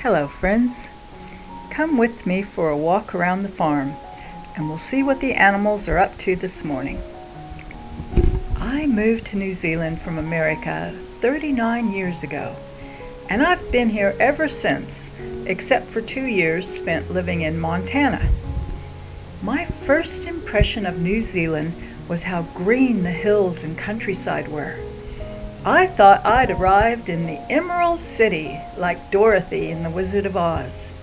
Hello friends, come with me for a walk around the farm and we'll see what the animals are up to this morning. I moved to New Zealand from America 39 years ago and I've been here ever since, except for 2 years spent living in Montana. My first impression of New Zealand was how green the hills and countryside were. I thought I'd arrived in the Emerald City like Dorothy in The Wizard of Oz.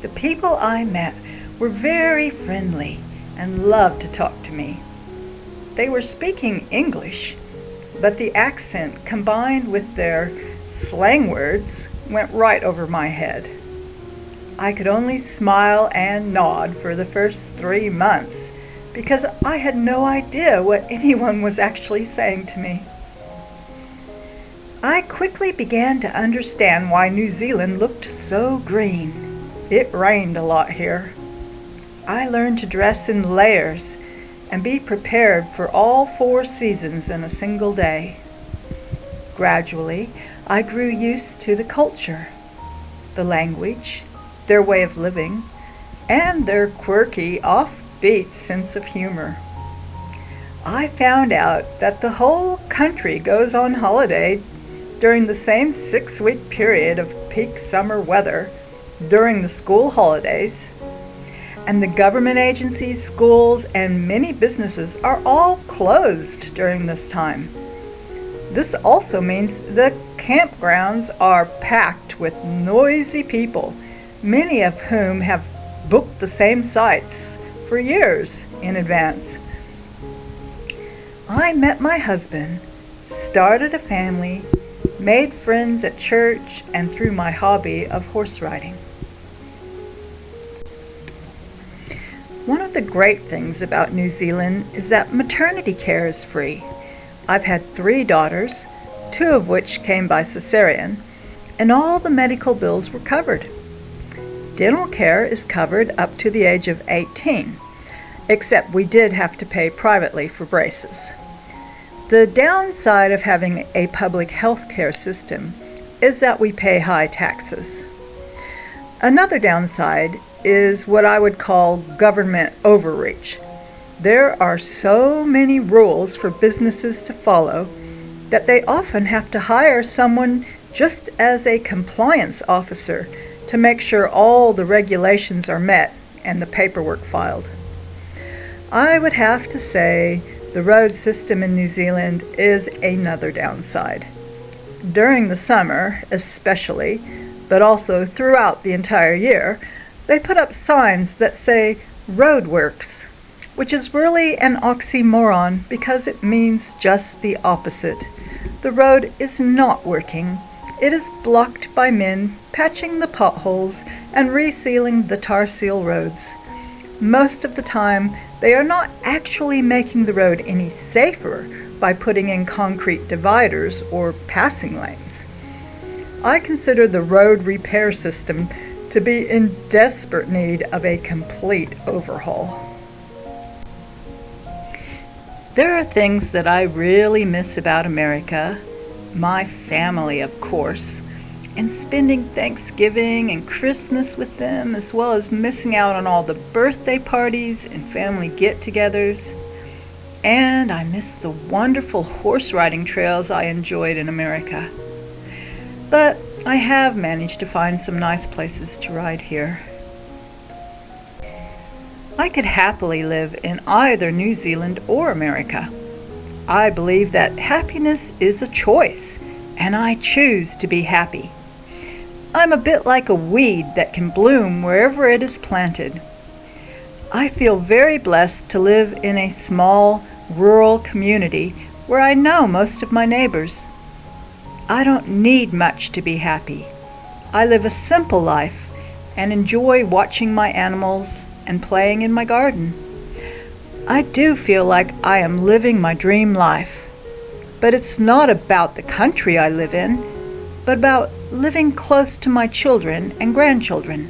The people I met were very friendly and loved to talk to me. They were speaking English, but the accent combined with their slang words went right over my head. I could only smile and nod for the first 3 months because I had no idea what anyone was actually saying to me. I quickly began to understand why New Zealand looked so green. It rained a lot here. I learned to dress in layers and be prepared for all 4 seasons in a single day. Gradually, I grew used to the culture, the language, their way of living, and their quirky, offbeat sense of humor. I found out that the whole country goes on holiday during the same 6-week period of peak summer weather during the school holidays, and the government agencies, schools, and many businesses are all closed during this time. This also means the campgrounds are packed with noisy people, many of whom have booked the same sites for years in advance. I met my husband, started a family, made friends at church and through my hobby of horse riding. One of the great things about New Zealand is that maternity care is free. I've had 3 daughters, 2 of which came by cesarean, and all the medical bills were covered. Dental care is covered up to the age of 18, except we did have to pay privately for braces. The downside of having a public health care system is that we pay high taxes. Another downside is what I would call government overreach. There are so many rules for businesses to follow that they often have to hire someone just as a compliance officer to make sure all the regulations are met and the paperwork filed. I would have to say the road system in New Zealand is another downside. During the summer, especially, but also throughout the entire year, they put up signs that say roadworks, which is really an oxymoron because it means just the opposite. The road is not working. It is blocked by men patching the potholes and resealing the tar seal roads. Most of the time, they are not actually making the road any safer by putting in concrete dividers or passing lanes. I consider the road repair system to be in desperate need of a complete overhaul. There are things that I really miss about America. My family, of course, and spending Thanksgiving and Christmas with them, as well as missing out on all the birthday parties and family get-togethers. And I miss the wonderful horse riding trails I enjoyed in America. But I have managed to find some nice places to ride here. I could happily live in either New Zealand or America. I believe that happiness is a choice, and I choose to be happy. I'm a bit like a weed that can bloom wherever it is planted. I feel very blessed to live in a small, rural community where I know most of my neighbors. I don't need much to be happy. I live a simple life and enjoy watching my animals and playing in my garden. I do feel like I am living my dream life, but it's not about the country I live in, but about living close to my children and grandchildren.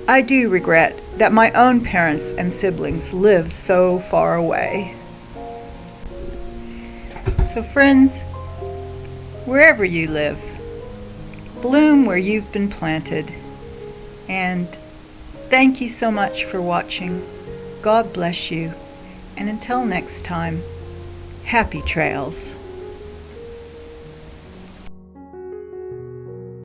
I do regret that my own parents and siblings live so far away. So friends, wherever you live, bloom where you've been planted. And thank you so much for watching. God bless you. And until next time, happy trails.